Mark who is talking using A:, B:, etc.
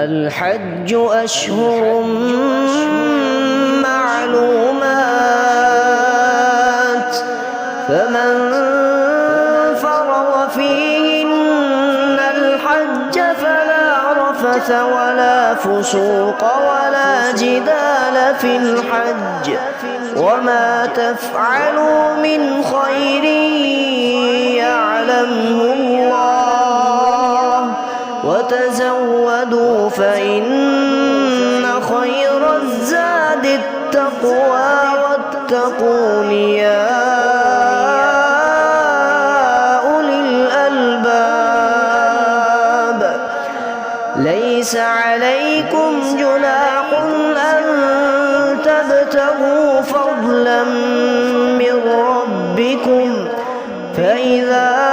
A: الحج أشهر معلومات فمن فرض فيهن الحج فلا رفث ولا فسوق ولا جدال في الحج وما تفعلوا من خير يعلمه الله وتزودوا فإن خير الزاد التقوى واتقون يا أولي الألباب ليس عليكم جناح أن تبتغوا فضلا من ربكم فإذا